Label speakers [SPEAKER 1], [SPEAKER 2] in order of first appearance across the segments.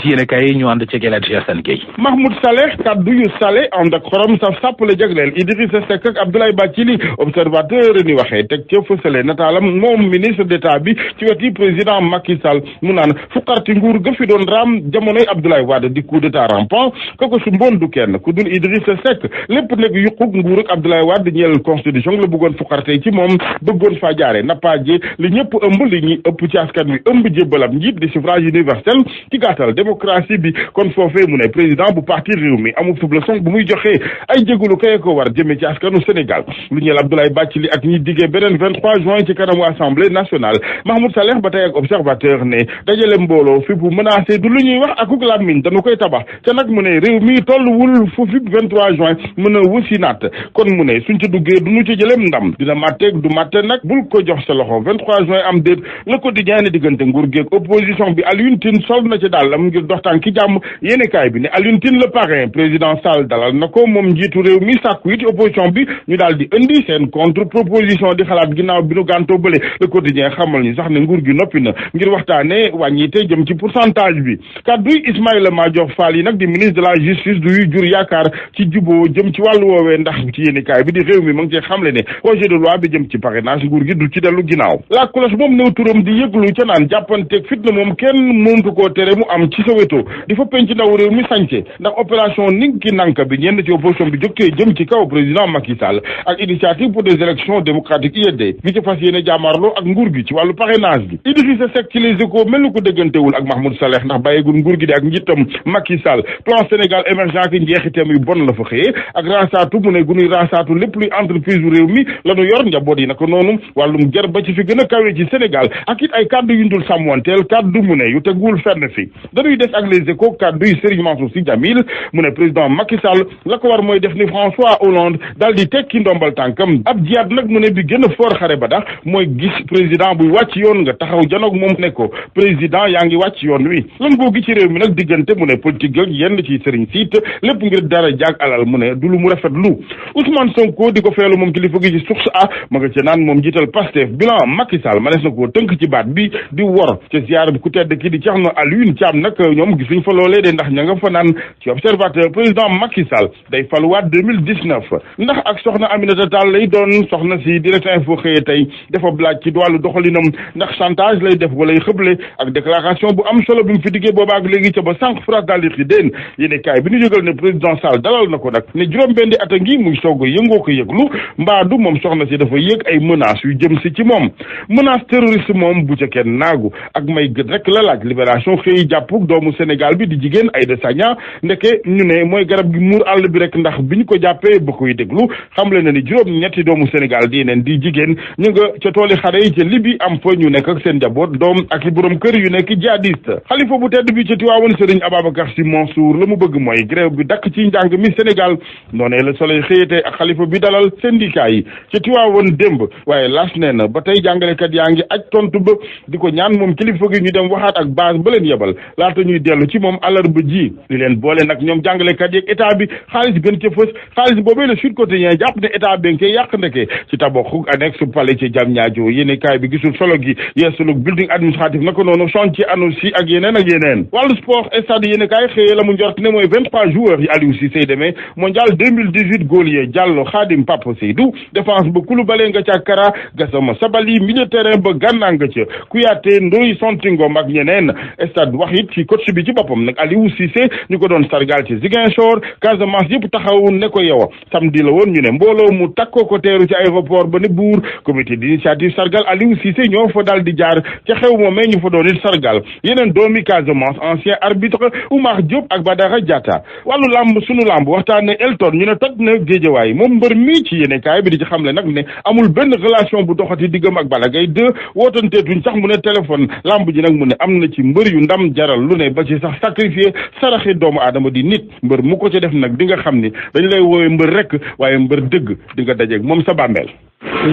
[SPEAKER 1] ci yéen kay ñu ànd ci Hadji Assane Guèye.
[SPEAKER 2] Mahmoud Saleh kaddu yu sale ànd ak xorom saf sàpp la jagleel Idrissa Seck ak Abdoulaye Bathily observateur ni waxee teg ca fësale nataalam moom ministre d'état bi ci weti président Macky Sall mu naan fuqarti nguur ga fi doon raam jamonoy Abdoulaye Wade di coup d'état rampant kooku su mboon du kenn ku dul Idrissa Seck lépp nag yuquk nguur ak Abdoulaye Wade ñeel constitution la bëggoon fuqarte ci moom bëggoon faa jaare nappaaje li ñëpp ëmb li ñuy ëpp ci askan wi ëmb jébbalam njiit di suffrage universel ci gàttal démocratie bi kon foofee mu ne président bu parti réew mi amul fub leçon bu muy joxee ay jégalu kay ko war jëmee ci askanu Sénégal lu ñeel Abdoulaye Bathily ak ñi diggee beneen 23 juin ci kanamu assemblée nationale Mahmoud Saleh ba tey ak observateur ne dajale mbooloo fi bu menacé du lu ñuy wax akuk làmmiñ dañu koy tabax te nag mu ne réew mi tolluwul fu fi 23 juin mën a wusi naat kon mu ne suñ ci duggee du ñu ci jëlem ndam dina màtteeg du màtte nag bul ko jox sa loxo 23 juin am déet le quotidien ne diggante nguur geeg opposition bi Alioune Tine sol na ci dàllam ngir dox tànki jàmm yéenekaay bi ne Alioune Tine le parrain président Sall dalal na ko moom njiitu réew mi sàkku it opposition bi ñu daal di indi seen contre proposition di xalaat ginnaaw bi nu gàntoo bële le quotidien xamal ñu sax ne nguur gi noppi na ngir waxtaane wàññite jëm ci pourcentage bi kadduy Ismaïla Madior Fall yi nag di ministre de la justice du jur yaakaar ci juboo jëm ci wàllu woowee ndax ci yéenekaay bi di réew mi ma ngi cee xamle ne projet de loi bi jëm ci parrainage nguur gi du ci dellu ginnaaw la cloche moom néew turam di yëglu ca naan jàppanteeg fitna moom kenn mëntu koo tere mu am ci Soweto di fa penc ndaw réew mi sañce ndax opération ninki nanka bi ñenn ci opposition bi jógtee jëm ci kaw président Macky Sall ak initiative pour des élections démocratiques IED gi ci fas yéene jaamarloo ak nguur gi ci wàllu parrainage bi Idrissa Seck ci les Échos mel ni ko déggantewul ak Mahmoud Saleh ndax bàyyegul nguur gi de ak njiitam Macky Sall plan Sénégal émergent ki njeexiteem yu bon la fa xëyee ak ransaatu mu ne gunuy ransaatu lépp luy entreprise u réew mi la ñu yor njaboot yi naka noonu wàllum ger ba ci fi gën a kawe ci Sénégal ak it ay kaddu yu ndul sàmmwanteel kaddu mu ne yu teguwul fenn fi dañuy des ak les Échos kaddu yu Serigne Mansour Sy Djamil mu ne président Macky Sall la ko war mooy def ni François Hollande daal di tekki ndombal tànkam ab jiyaat nag mu ne bi gën a fort xare ba dax mooy gis président buy wàcc yoon nga taxaw janoog moom ne ko président yaa ngi wàcc yoon wi lan boo gi ci réew mi nag diggante mu ne politique ak yenn ci Serigne siit lépp ngir dara jaag alal mu ne du lu mu rafet lu Ousmane Sonko di ko feelu moom kilifa gi ci source a ma nga ca naan moom jiital Pastef bilan Macky Sall ma nes na koo tënk ci baat bi di wor ca ziar bi ku tedd ki di Thierno Alioune Thiam nag ñoom gisuñ fa loolee de ndax ña nga fa naan ci observateur président Macky Sall day faluwaat 2019 ndax ak soxna Aminata Tall lay doon soxna si direct info xëyee tey dafa blaaj ci wàllu doxalinam ndax chantage lay def walay xëble ak déclaration bu am solo bi mu fi diggee booba ak léegi ca ba sànq France daal di xi déen yéene kaay bi ñu jógal ne président Sall dalal na ko nag ne juróom-benni at a ngi muy soog a yëngoo ko yëglu mbaadu moom soxna si dafa yëg ay menaces yu jëm si ci moom menace terroriste moom bu ca kenn naagu ak may gët rek la laaj libération xëy jàpp doomu Sénégal bi di jigéen Aïda Sagna ndeke ñu ne mooy garab gi muur àll bi rek ndax bi ñu ko jàppee ba koy déglu xamle na ni juróom-ñetti doomu Sénégal di neen di jigéen ñu nga ca tooli xare yi ca Libi am fa ñu nekk ak seen njaboot doom ak i borom kër yu nekk jihadiste xalifa bu tedd bi ca Tiwaawoon Serigne Ababacar Sy Mansour la mu bëgg mooy grève bi dakk ci njàng mi Sénégal noonee la Soleil xëyate ak xalifa bi dalal syndicat yi ca Tiwaawoon démb waaye las nee na ba tey jàngalekat yaa ngi aj tontu ba di ko ñaan moom kilifa gi ñu dem waxaat ak base ba leen yebal laata ñuy dellu ci moom àllarba ji li leen boole nag ñoom jàngalekat yeeg état bi xaalis gën ca fës xaalis boobee le Sud Quotidien jàpp ne état bi nga koy yàq ndeke ci tabaxu annexe palais ci Diamniadio yéene kaay bi gisul solo gi yeesulug building administratif naka noonu chantier ANOCI ak yeneen ak yeneen wàllu sport stade yéene kaay xëyee la mu njort ne mooy 23 joueurs yi Aliou Cissé demee mondial 2018 Golier Diallo Khadim Papa Seydou défense ba Koulibaly nga ca Kara Gassama Sabali milieu terrain ba Gana nga ca Kouyaté Ndoye Sontingom ak ñeneen stade wax it ci coach bi ci boppam nag Aliou Cissé ñu ko doon sargal ci Ziguinchor Casamance yëpp taxaw ne ko yow samedi la woon ñu ne mbooloo mu takkoo ko teeru ci aéroport ba ne buur comité d'initiative sargal Aliou Cissé ñoo fa daal di jaar ca xew moomee ñu fa doon it sargal yeneen doomi Casamance ancien arbitre Oumar Diop ak Badara Diatta wàllu lamb sunu lamb waxtaane Elton ñu ne toj na Géejawaay moom mbër mi ci yéene kaay bi di ci xamle nag ne amul benn relation bu doxati diggam ak Balla Gaye 2 wootanteetuñ sax mu ne téléphone lamb ji nag mu ne am na ci mbër yu ndam jaral lu ne ba ci sax sacrifié saraxe doomu aadama di nit mbër mu ko ci def nag di nga xam ni dañ lay woowee mbër rek waaye mbër dëgg di nga dajeeg moom sa bàmmeel.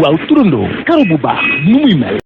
[SPEAKER 1] waaw turandoo karo bu baax nu muy mel.